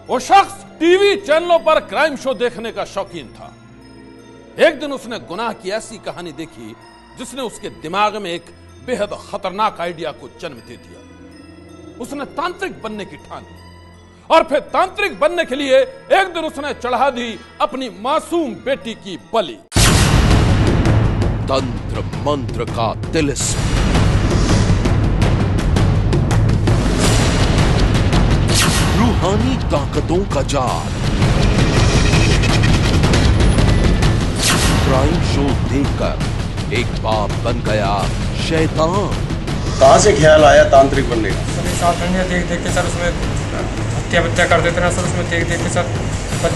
वो शख्स टीवी चैनलों पर क्राइम शो देखने का शौकीन था। एक दिन उसने गुनाह की ऐसी कहानी देखी जिसने उसके दिमाग में एक बेहद खतरनाक आइडिया को जन्म दे दिया। उसने तांत्रिक बनने की ठान ली और फिर तांत्रिक बनने के लिए एक दिन उसने चढ़ा दी अपनी मासूम बेटी की बलि। तंत्र मंत्र का तिलिस्म, रूहानी ताकतों का जाल, क्राइम शो देखकर एक बाप बन गया शैतान। कहां से ख्याल आया तांत्रिक बनने का? सर देख देख के सर उसमें हत्या कर देते ना सर, उसमें देख देख के सर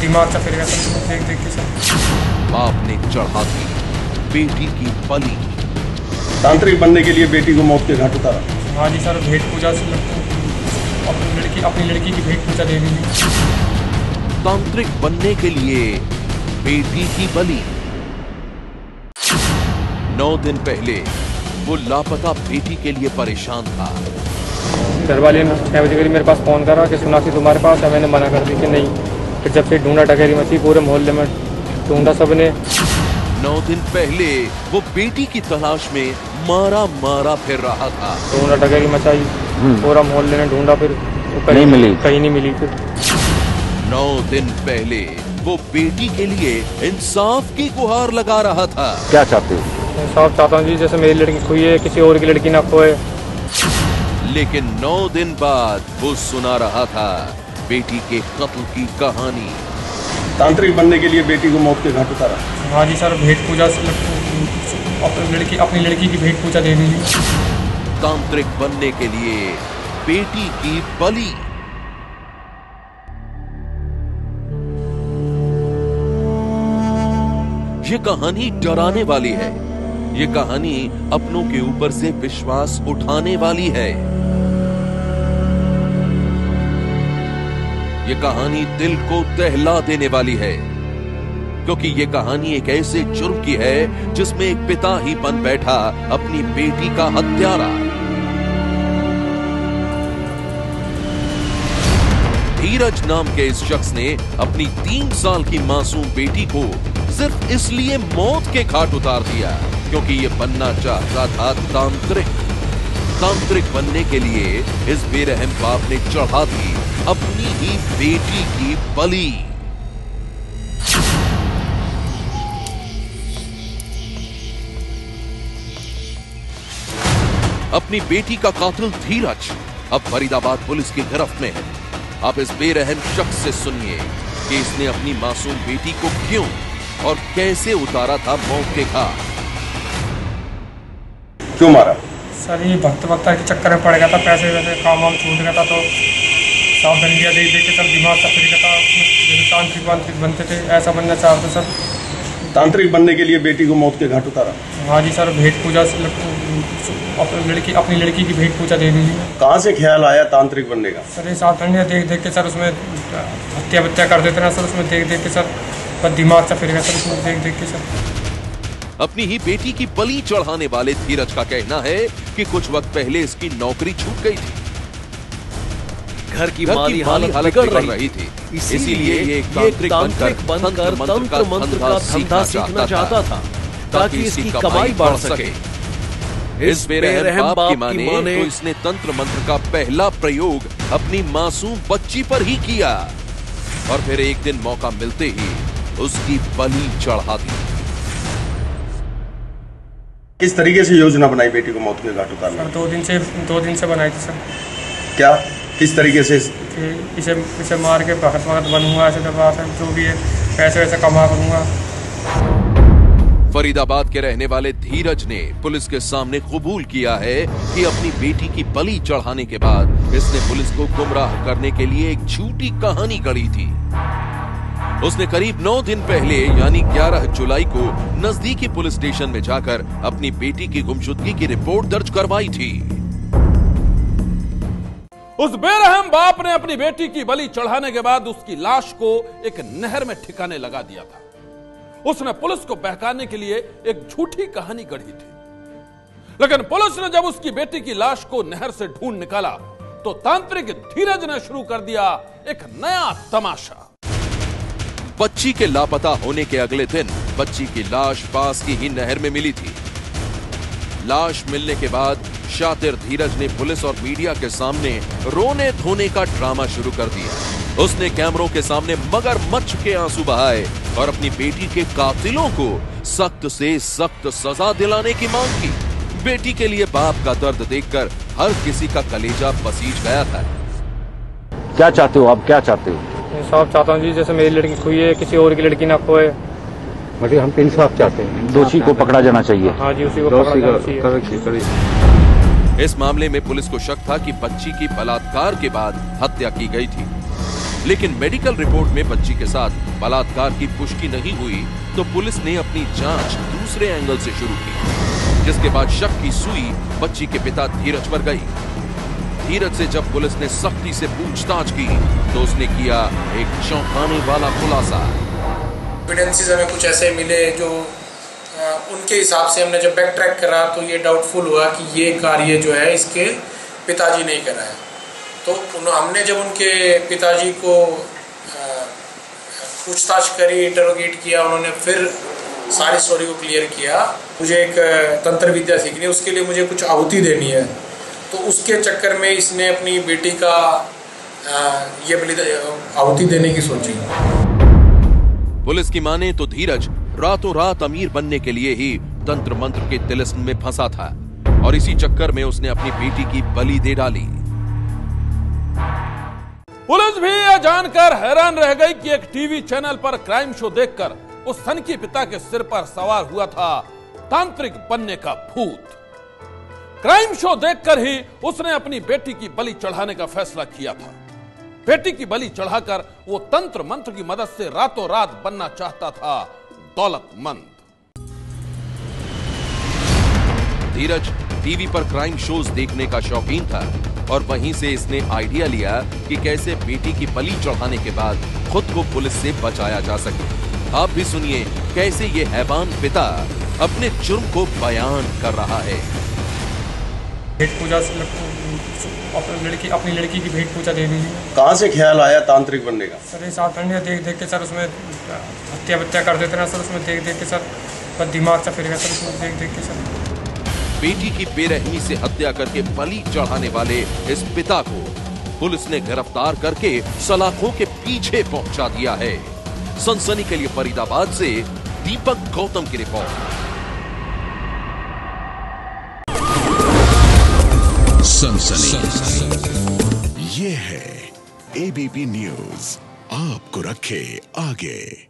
दिमाग सा फिर गया सर, उसमें देख देख के सर। बाप ने चढ़ा दी बेटी की बलि। तांत्रिक बनने के लिए बेटी को मौत के घाट उतारा? हाँ जी सर, भेंट पूजा से अपनी लड़की की भेंट पूजा दे दी। तांत्रिक बनने के लिए बेटी की बलि। 9 दिन पहले वो लापता बेटी के लिए परेशान था। घर वाले ने 6 बजे करीब मेरे पास फोन करा कि सोनाक्षी तुम्हारे पास है। मैंने मना कर दी कि नहीं। फिर जब से ढूंढा टकेरी मची, पूरे मोहल्ले में ढूंढा सबने। 9 दिन पहले वो बेटी की तलाश में मारा फिर रहा था। ढूंढा टकेरी मचाई, पूरा मोहल्ले ने ढूंढा, फिर कहीं नहीं मिली। फिर 9 दिन पहले वो बेटी के लिए इंसाफ की गुहार लगा रहा था। क्या चाहते हो? इंसाफ चाहता हूँ जी, जैसे मेरी लड़की खोई है, किसी और की लड़की ना खोए। लेकिन 9 दिन बाद वो सुना रहा था बेटी के कत्ल की कहानी। तांत्रिक बनने के लिए बेटी को मौत के घाट उतारा? हाँ जी सर, भेंट पूजा से अपनी लड़की की भेंट पूजा दे दी। तांत्रिक बनने के लिए बेटी की बलि। ये कहानी डराने वाली है। ये कहानी अपनों के ऊपर से विश्वास उठाने वाली है। ये कहानी दिल को दहला देने वाली है, क्योंकि ये कहानी एक ऐसे जुर्म की है जिसमें एक पिता ही बन बैठा अपनी बेटी का हत्यारा। धीरज नाम के इस शख्स ने अपनी 3 साल की मासूम बेटी को सिर्फ इसलिए मौत के घाट उतार दिया क्योंकि ये बनना चाहता था तांत्रिक बनने के लिए इस बेरहम बाप ने चढ़ा दी अपनी ही बेटी की बलि। अपनी बेटी का कातिल धीरज अब फरीदाबाद पुलिस की गिरफ्त में है। आप इस बेरहम शख्स से सुनिए कि इसने अपनी मासूम बेटी को क्यों और कैसे उतारा था मौत के घाट। क्यों मारा? सर ये भक्ता के चक्कर में पड़ गया था, पैसे वैसे काम छूट गया था, तो साफ दंडिया दे के सर दिमाग सा फिर गया था। जैसे तांत्रिक बनते थे, ऐसा बनना चाहते सर। तांत्रिक बनने के लिए बेटी को मौत के घाट उतारा? हाँ जी सर, भेंट पूजा से अपनी लड़की की भेंट पूजा दे दी। कहां से ख्याल आया तांत्रिक बनने का? सर ये साफ दंडिया देख देख के सर उसमें हत्या कर देते ना सर, उसमें देख देख के सर दिमाग सा फिर गया सर, उसमें देख देख के सर। अपनी ही बेटी की बलि चढ़ाने वाले धीरज का कहना है कि कुछ वक्त पहले इसकी नौकरी छूट गई थी। घर की माली हालत बिगड़ रही थी, इसीलिए ये तांत्रिक बनकर तंत्र मंत्र का धंधा सीखना चाहता था ताकि इसकी कमाई बढ़ सके। इस बेरहम बाप की माने तो इसने तंत्र मंत्र का पहला प्रयोग अपनी मासूम बच्ची पर ही किया और फिर एक दिन मौका मिलते ही उसकी बलि चढ़ा दी। किस तरीके से योजना बनाई बेटी को मौत के घाट उतारने? सर 2 दिन से बनाई थी सर। क्या किस तरीके से? इसे मार के भगत बनूंगा, ऐसे दबा जो भी है पैसे वैसे कमा करूंगा। फरीदाबाद के रहने वाले धीरज ने पुलिस के सामने कबूल किया है कि अपनी बेटी की बलि चढ़ाने के बाद इसने पुलिस को गुमराह करने के लिए एक झूठी कहानी गढ़ी थी। उसने करीब 9 दिन पहले यानी 11 जुलाई को नजदीकी पुलिस स्टेशन में जाकर अपनी बेटी की गुमशुदगी की रिपोर्ट दर्ज करवाई थी। उस बेरहम बाप ने अपनी बेटी की बलि चढ़ाने के बाद उसकी लाश को एक नहर में ठिकाने लगा दिया था। उसने पुलिस को बहकाने के लिए एक झूठी कहानी गढ़ी थी, लेकिन पुलिस ने जब उसकी बेटी की लाश को नहर से ढूंढ निकाला तो तांत्रिक धीरज ने शुरू कर दिया एक नया तमाशा। बच्ची के लापता होने के अगले दिन बच्ची की लाश पास की ही नहर में मिली थी। लाश मिलने के बाद शातिर धीरज ने पुलिस और मीडिया के सामने रोने धोने का ड्रामा शुरू कर दिया। उसने कैमरों के सामने मगरमच्छ के आंसू बहाए और अपनी बेटी के कातिलों को सख्त से सख्त सजा दिलाने की मांग की। बेटी के लिए बाप का दर्द देखकर हर किसी का कलेजा पसीज गया था। क्या चाहते हो आप, क्या चाहते हो? इंसाफ चाहता हूँ जी, जैसे मेरी लड़की खोई है, किसी और की लड़की ना खोए। मतलब हम इंसाफ चाहते हैं, दोषी को पकड़ा जाना चाहिए। हाँ जी, उसी को पकड़ा जाना चाहिए। इस मामले में पुलिस को शक था कि बच्ची की बलात्कार के बाद हत्या की गई थी, लेकिन मेडिकल रिपोर्ट में बच्ची के साथ बलात्कार की पुष्टि नहीं हुई, तो पुलिस ने अपनी जांच दूसरे एंगल से शुरू की, जिसके बाद शक की सुई बच्ची के पिता धीरज पर गई। धीरज से जब पुलिस ने सख्ती से पूछताछ की तो उसने किया एक चौंकाने वाला खुलासा। एविडेंसेस हमें कुछ ऐसे मिले जो उनके हिसाब से हमने जब बैक ट्रैक करा तो ये डाउटफुल हुआ कि ये कार्य जो है इसके पिताजी ने करा है। तो हमने जब उनके पिताजी को पूछताछ करी, इंटरोगेट किया, उन्होंने फिर सारी स्टोरी को क्लियर किया। मुझे एक तंत्र विद्या सीखनी है, उसके लिए मुझे कुछ आहुति देनी है, तो उसके चक्कर में इसने अपनी बेटी का ये आहुति देने की सोची। पुलिस की माने तो धीरज रातों रात अमीर बनने के लिए ही तंत्र मंत्र के तिलिस्म में फंसा था और इसी चक्कर में उसने अपनी बेटी की बलि दे डाली। पुलिस भी यह जानकर हैरान रह गई कि एक टीवी चैनल पर क्राइम शो देखकर उस सनकी पिता के सिर पर सवार हुआ था तांत्रिक बनने का भूत। क्राइम शो देखकर ही उसने अपनी बेटी की बलि चढ़ाने का फैसला किया था। बेटी की बलि चढ़ाकर वो तंत्र मंत्र की मदद से रातों रात बनना चाहता था दौलतमंद। धीरज टीवी पर क्राइम शोज देखने का शौकीन था और वहीं से इसने आइडिया लिया कि कैसे बेटी की बलि चढ़ाने के बाद खुद को पुलिस से बचाया जा सके। आप भी सुनिए कैसे ये हैवान पिता अपने जुर्म को बयान कर रहा है। भेंट पूजा से अपनी लड़की की भेंट पूजा दे दी। कहाँ से ख्याल आया तांत्रिक बनने का? सर ये साथ देख देख के सर उसमें हत्या कर देते ना सर, उसमें देख देख के सर दिमाग से फिर गया सर, उसमें देख देख के सर। बेटी की बेरहमी से हत्या करके बलि चढ़ाने वाले इस पिता को पुलिस ने गिरफ्तार करके सलाखों के पीछे पहुंचा दिया है। सनसनी के लिए फरीदाबाद से दीपक गौतम की रिपोर्ट। सनसनी ये है एबीपी न्यूज, आपको रखे आगे।